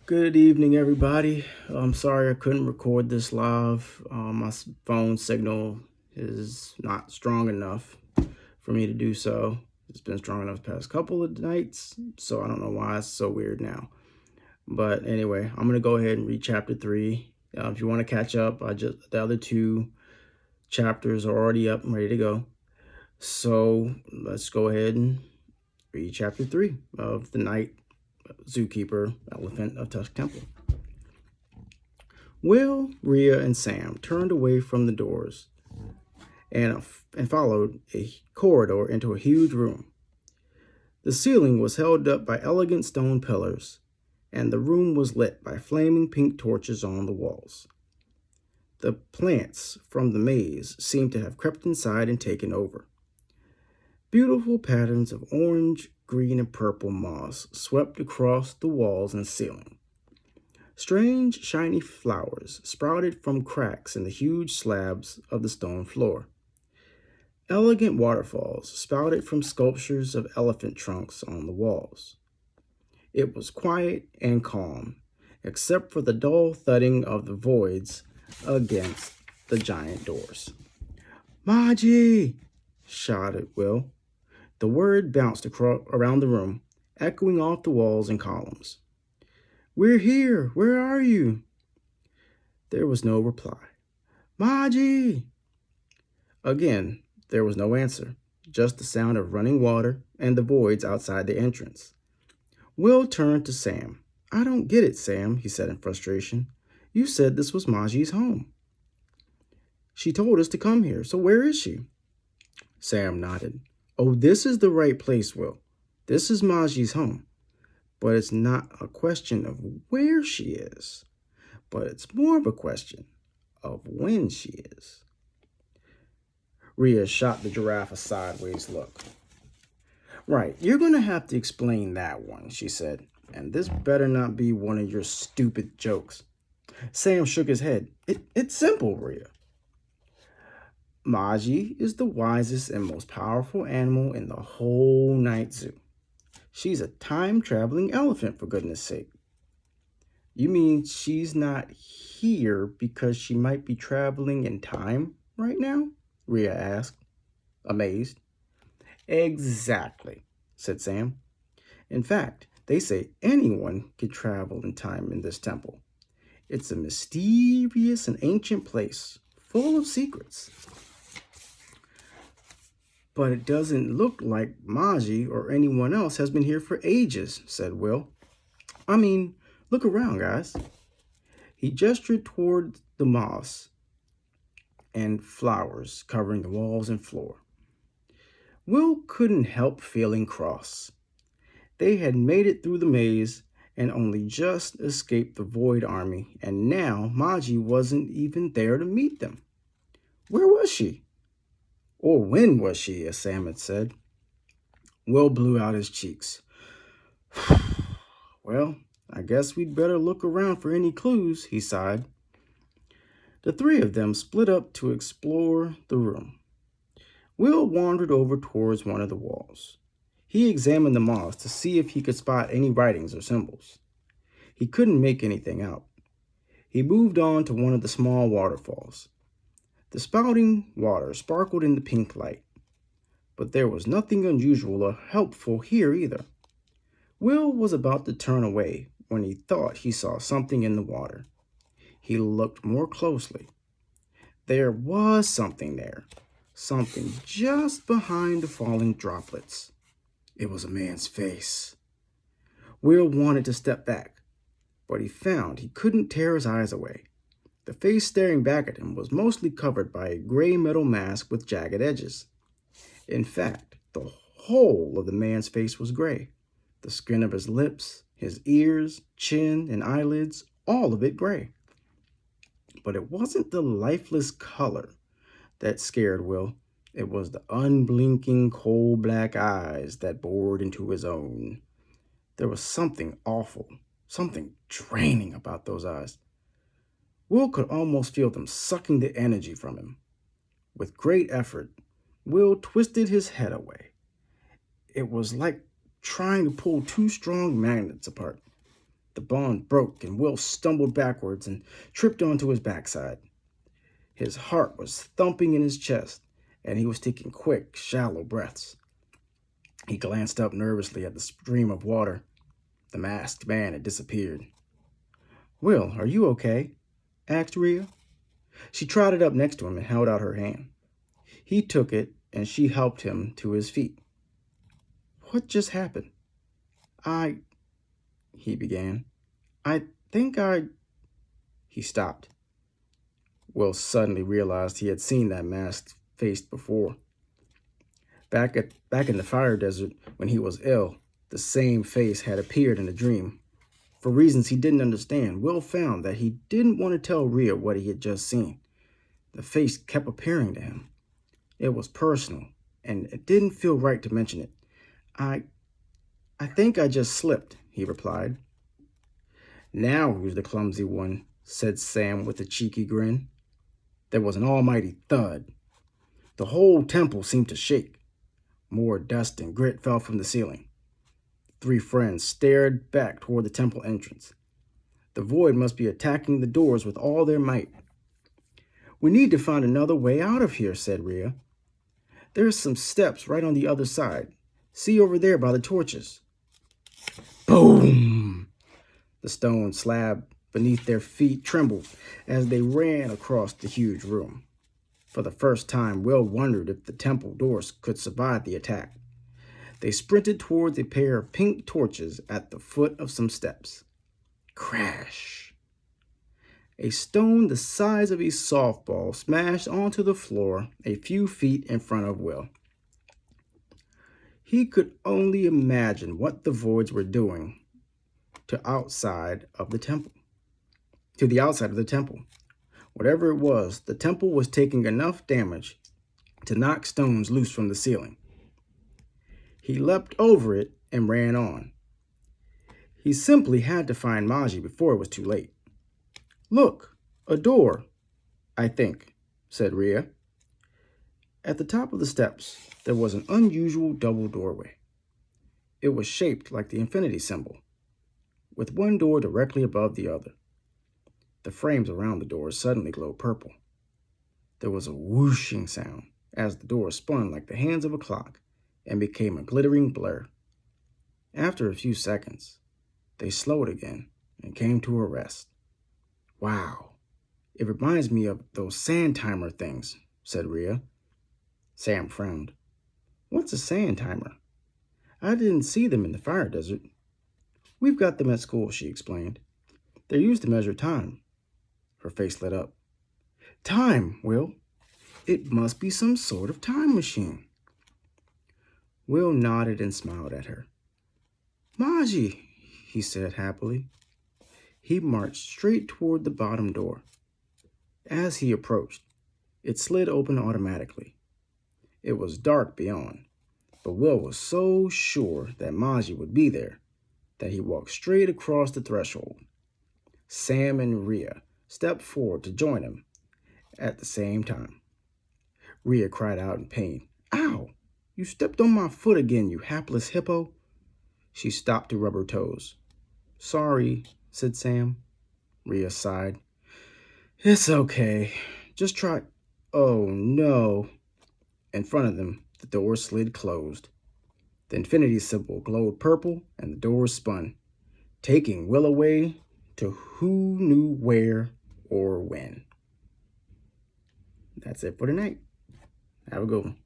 Good evening, everybody. I'm sorry I couldn't record this live. My phone signal is not strong enough for me to do so. It's been strong enough the past couple of nights, so I don't know why it's so weird now. But anyway, I'm gonna go ahead and read chapter 3. If you want to catch up, the other two chapters are already up and ready to go. So let's go ahead and read chapter 3 of The Night Zookeeper, Elephant of Tusk Temple. Will, Rhea, and Sam turned away from the doors and followed a corridor into a huge room. The ceiling was held up by elegant stone pillars, and the room was lit by flaming pink torches on the walls. The plants from the maze seemed to have crept inside and taken over. Beautiful patterns of orange, green, and purple moss swept across the walls and ceiling. Strange, shiny flowers sprouted from cracks in the huge slabs of the stone floor. Elegant waterfalls spouted from sculptures of elephant trunks on the walls. It was quiet and calm, except for the dull thudding of the voids against the giant doors. Maji! Shouted Will. The word bounced around the room, echoing off the walls and columns. We're here. Where are you? There was no reply. Maji! Again, there was no answer, just the sound of running water and the voids outside the entrance. Will turned to Sam. I don't get it, Sam, he said in frustration. You said this was Maji's home. She told us to come here, so where is she? Sam nodded. Oh, this is the right place, Will. This is Maji's home. But it's not a question of where she is, but it's more of a question of when she is. Rhea shot the giraffe a sideways look. Right, you're going to have to explain that one, she said, and this better not be one of your stupid jokes. Sam shook his head. It's simple, Rhea. Maji is the wisest and most powerful animal in the whole night zoo. She's a time-traveling elephant, for goodness sake. You mean she's not here because she might be traveling in time right now? Rhea asked, amazed. Exactly, said Sam. In fact, they say anyone can travel in time in this temple. It's a mysterious and ancient place, full of secrets. But it doesn't look like Maji or anyone else has been here for ages, said Will. I mean, look around, guys. He gestured toward the moss and flowers covering the walls and floor. Will couldn't help feeling cross. They had made it through the maze and only just escaped the Void Army, and now Maji wasn't even there to meet them. Where was she? Or when was she, as Sam had said? Will blew out his cheeks. Well, I guess we'd better look around for any clues, he sighed. The three of them split up to explore the room. Will wandered over towards one of the walls. He examined the moss to see if he could spot any writings or symbols. He couldn't make anything out. He moved on to one of the small waterfalls. The spouting water sparkled in the pink light, but there was nothing unusual or helpful here either. Will was about to turn away when he thought he saw something in the water. He looked more closely. There was something there, something just behind the falling droplets. It was a man's face. Will wanted to step back, but he found he couldn't tear his eyes away. The face staring back at him was mostly covered by a gray metal mask with jagged edges. In fact, the whole of the man's face was gray. The skin of his lips, his ears, chin, and eyelids, all of it gray. But it wasn't the lifeless color that scared Will. It was the unblinking coal black eyes that bored into his own. There was something awful, something draining about those eyes. Will could almost feel them sucking the energy from him. With great effort, Will twisted his head away. It was like trying to pull two strong magnets apart. The bond broke, and Will stumbled backwards and tripped onto his backside. His heart was thumping in his chest, and he was taking quick, shallow breaths. He glanced up nervously at the stream of water. The masked man had disappeared. "Will, are you okay?" asked Rhea. She trotted up next to him and held out her hand. He took it, and she helped him to his feet. "What just happened?" He began. "I think I—" He stopped. Will suddenly realized he had seen that masked face before. Back in the fire desert, when he was ill, the same face had appeared in a dream. For reasons he didn't understand, Will found that he didn't want to tell Rhea what he had just seen. The face kept appearing to him. It was personal, and it didn't feel right to mention it. I think I just slipped," he replied. "Now who's the clumsy one?" said Sam with a cheeky grin. There was an almighty thud. The whole temple seemed to shake. More dust and grit fell from the ceiling. The three friends stared back toward the temple entrance. The void must be attacking the doors with all their might. "We need to find another way out of here," said Rhea. "There's some steps right on the other side. See over there by the torches." Boom! The stone slab beneath their feet trembled as they ran across the huge room. For the first time, Will wondered if the temple doors could survive the attack. They sprinted towards a pair of pink torches at the foot of some steps. Crash! A stone the size of a softball smashed onto the floor a few feet in front of Will. He could only imagine what the voids were doing to the outside of the temple. Whatever it was, the temple was taking enough damage to knock stones loose from the ceiling. He leapt over it and ran on. He simply had to find Maji before it was too late. "Look, a door, I think," said Rhea. At the top of the steps, there was an unusual double doorway. It was shaped like the infinity symbol, with one door directly above the other. The frames around the doors suddenly glowed purple. There was a whooshing sound as the door spun like the hands of a clock and became a glittering blur. After a few seconds, they slowed again and came to a rest. "Wow, it reminds me of those sand timer things," said Rhea. Sam frowned. "What's a sand timer? I didn't see them in the fire desert." "We've got them at school," she explained. "They're used to measure time." Her face lit up. "Time, Will. It must be some sort of time machine." Will nodded and smiled at her. "Maji," he said happily. He marched straight toward the bottom door. As he approached, it slid open automatically. It was dark beyond, but Will was so sure that Maji would be there that he walked straight across the threshold. Sam and Rhea stepped forward to join him at the same time. Rhea cried out in pain. "Ow! You stepped on my foot again, you hapless hippo." She stopped to rub her toes. "Sorry," said Sam. Rhea sighed. "It's okay. Just try—" Oh no. In front of them, the door slid closed. The infinity symbol glowed purple and the doors spun, taking Will away to who knew where or when. That's it for tonight. Have a good one.